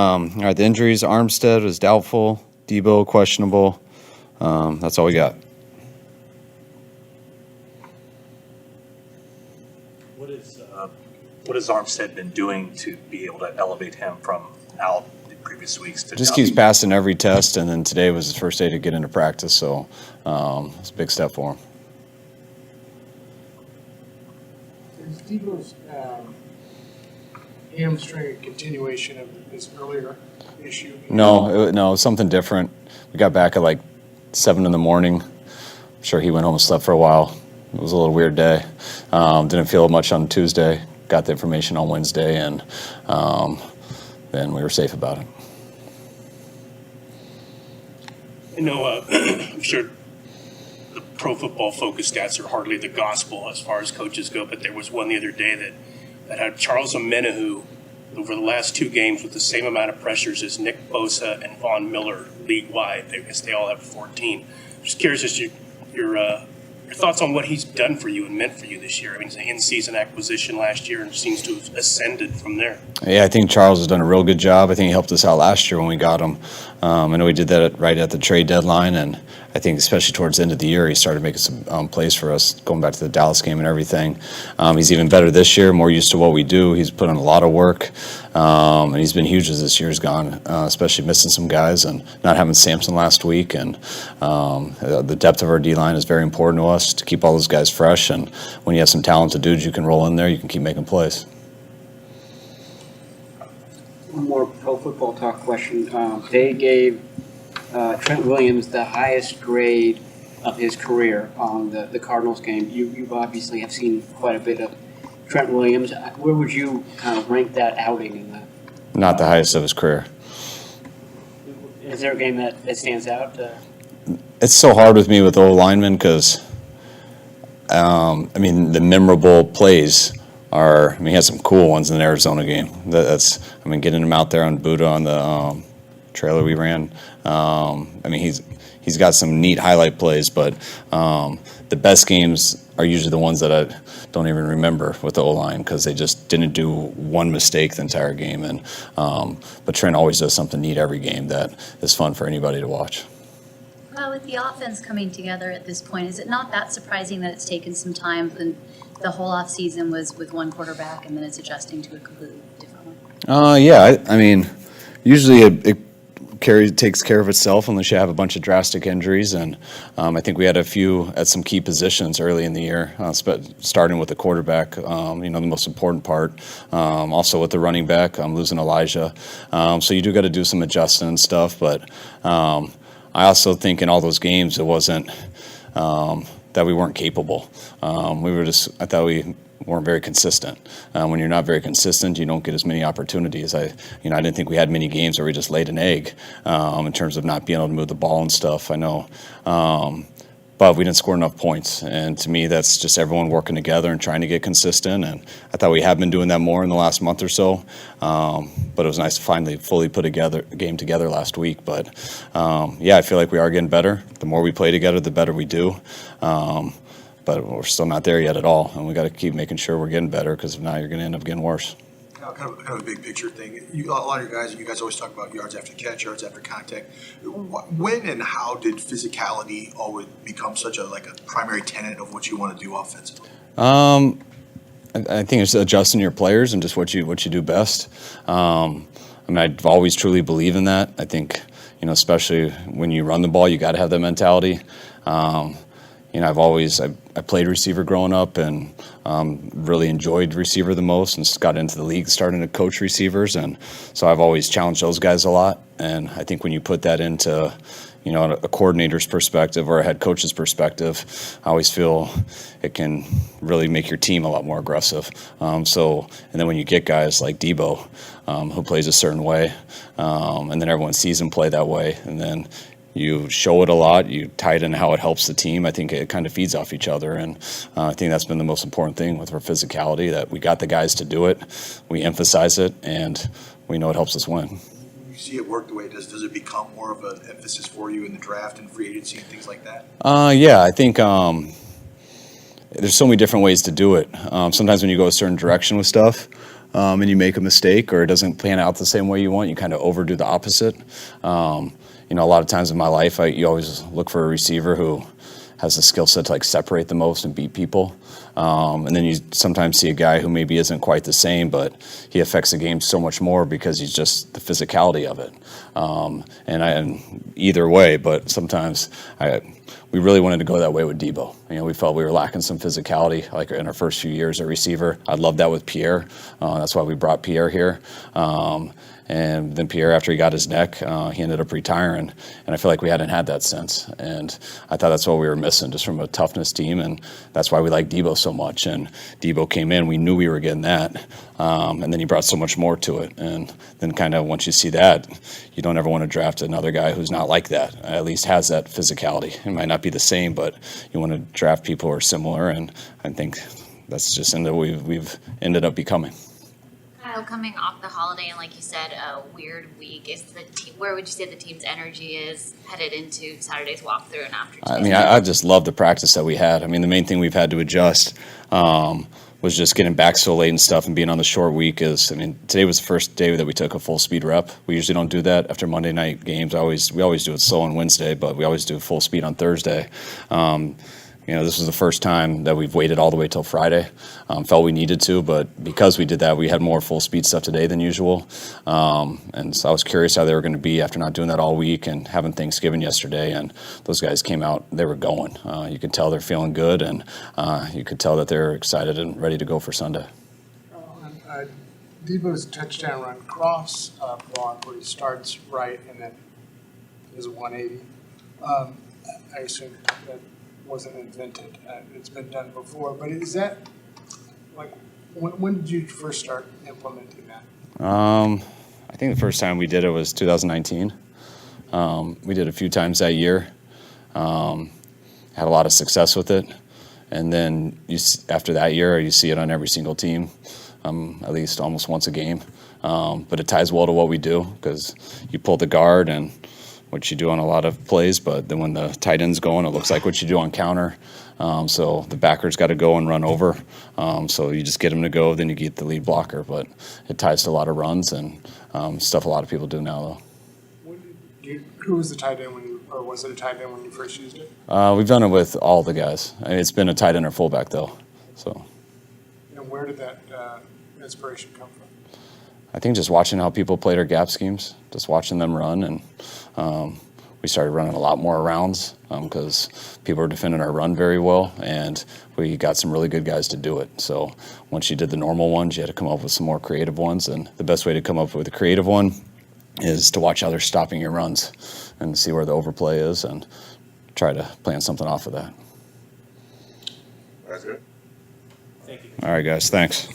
All right, the injuries, Armstead was doubtful, Deebo questionable. That's all we got. What has Armstead been doing to be able to elevate him from out the previous weeks to Just keeps passing every test, and then today was his first day to get into practice, so it's a big step for him. Is Deebo's hamstring a continuation of his earlier issue? No, it was something different. We got back at like 7 in the morning. I'm sure he went home and slept for a while. It was a little weird day. Didn't feel much on Tuesday. Got the information on Wednesday, and then we were safe about it. I know, I'm sure the Pro Football Focus stats are hardly the gospel as far as coaches go, but there was one the other day that had Charles Omenihu over the last 2 games with the same amount of pressures as Nick Bosa and Von Miller league-wide. I guess they all have 14. I'm just curious as to your thoughts on what he's done for you and meant for you this year. I mean, it's an in-season acquisition last year and seems to have ascended from there. Yeah, I think Charles has done a real good job. I think he helped us out last year when we got him. I know he did that right at the trade deadline, and I think especially towards the end of the year, he started making some plays for us, going back to the Dallas game and everything. He's even better this year, more used to what we do. He's put in a lot of work, and he's been huge as this year's gone, especially missing some guys and not having Sampson last week. And the depth of our D-line is very important to us to keep all those guys fresh. And when you have some talented dudes you can roll in there, you can keep making plays. One more Pro Football Talk question. They gave Trent Williams the highest grade of his career on the Cardinals game. You obviously have seen quite a bit of Trent Williams. Where would you kind of rank that outing in that? Not the highest of his career. Is there a game that stands out? It's so hard with me with O linemen because, the memorable plays are, he had some cool ones in the Arizona game. Getting him out there on Buddha on the trailer we ran. He's got some neat highlight plays, but the best games are usually the ones that I don't even remember with the O-line because they just didn't do one mistake the entire game. And but Trent always does something neat every game that is fun for anybody to watch. Well, with the offense coming together at this point, is it not that surprising that it's taken some time and the whole offseason was with one quarterback and then it's adjusting to a completely different one? Usually it takes care of itself unless you have a bunch of drastic injuries. And I think we had a few at some key positions early in the year, starting with the quarterback, the most important part. Also with the running back, losing Elijah. So you do got to do some adjusting and stuff. But I also think in all those games it wasn't that we weren't capable. I thought we weren't very consistent. When you're not very consistent, you don't get as many opportunities. I didn't think we had many games where we just laid an egg in terms of not being able to move the ball and stuff. I know, but we didn't score enough points. And to me, that's just everyone working together and trying to get consistent. And I thought we have been doing that more in the last month or so. But it was nice to finally fully put a game together last week. But I feel like we are getting better. The more we play together, the better we do. But we're still not there yet at all, and we got to keep making sure we're getting better because if not, you're going to end up getting worse. Kind of a big picture thing. A lot of you guys always talk about yards after catch, yards after contact. When and how did physicality always become such a primary tenet of what you want to do offensively? I think it's adjusting your players and just what you do best. I've always truly believed in that. I think especially when you run the ball, you got to have that mentality. I played receiver growing up and really enjoyed receiver the most and got into the league starting to coach receivers. And so I've always challenged those guys a lot. And I think when you put that into, a coordinator's perspective or a head coach's perspective, I always feel it can really make your team a lot more aggressive. And then when you get guys like Deebo, who plays a certain way, and then everyone sees him play that way, and then you show it a lot, you tie it in how it helps the team. I think it kind of feeds off each other. And I think that's been the most important thing with our physicality, that we got the guys to do it, we emphasize it, and we know it helps us win. When you see it work the way it does it become more of an emphasis for you in the draft and free agency and things like that? I think there's so many different ways to do it. Sometimes when you go a certain direction with stuff, and you make a mistake or it doesn't pan out the same way you want, you kind of overdo the opposite. You know, a lot of times in my life, you always look for a receiver who has the skill set to like separate the most and beat people. And then you sometimes see a guy who maybe isn't quite the same, but he affects the game so much more because he's just the physicality of it. And either way, but sometimes we really wanted to go that way with Deebo. You know, we felt we were lacking some physicality, like in our first few years at receiver. I love that with Pierre. That's why we brought Pierre here. And then Pierre, after he got his neck, he ended up retiring. And I feel like we hadn't had that since. And I thought that's what we were missing, just from a toughness team. And that's why we like Deebo so much. And Deebo came in, we knew we were getting that. And then he brought so much more to it. And then kind of once you see that, you don't ever want to draft another guy who's not like that, at least has that physicality. It might not be the same, but you want to draft people who are similar. And I think that's just what we've ended up becoming. Kyle, coming off the holiday and like you said, a weird week, is the team, where would you say the team's energy is headed into Saturday's walkthrough and after? I mean, I just love the practice that we had. I mean, the main thing we've had to adjust was just getting back so late and stuff and being on the short week. Today was the first day that we took a full speed rep. We usually don't do that after Monday night games. We always do it slow on Wednesday, but we always do full speed on Thursday. You know, this was the first time that we've waited all the way till Friday. Felt we needed to, but because we did that, we had more full speed stuff today than usual. And so I was curious how they were going to be after not doing that all week and having Thanksgiving yesterday. And those guys came out, they were going. You could tell they're feeling good, and you could tell that they're excited and ready to go for Sunday. Deebo's touchdown run cross block where he starts right and then is 180. I assume that wasn't invented. It's been done before, but is that like when did you first start implementing that? I think the first time we did it was 2019. We did it a few times that year. Had a lot of success with it, and then after that year, you see it on every single team, at least almost once a game. But it ties well to what we do because you pull the guard and what you do on a lot of plays, but then when the tight end's going, it looks like what you do on counter. So the backer's got to go and run over. So you just get them to go, then you get the lead blocker. But it ties to a lot of runs and stuff a lot of people do now, though. Who was the tight end or was it a tight end when you first used it? We've done it with all the guys. I mean, it's been a tight end or fullback, though. So. And where did that inspiration come from? I think just watching how people played our gap schemes, just watching them run, and we started running a lot more rounds because people were defending our run very well, and we got some really good guys to do it. So once you did the normal ones, you had to come up with some more creative ones, and the best way to come up with a creative one is to watch how they're stopping your runs and see where the overplay is and try to plan something off of that. That's good. Thank you. All right, guys, thanks.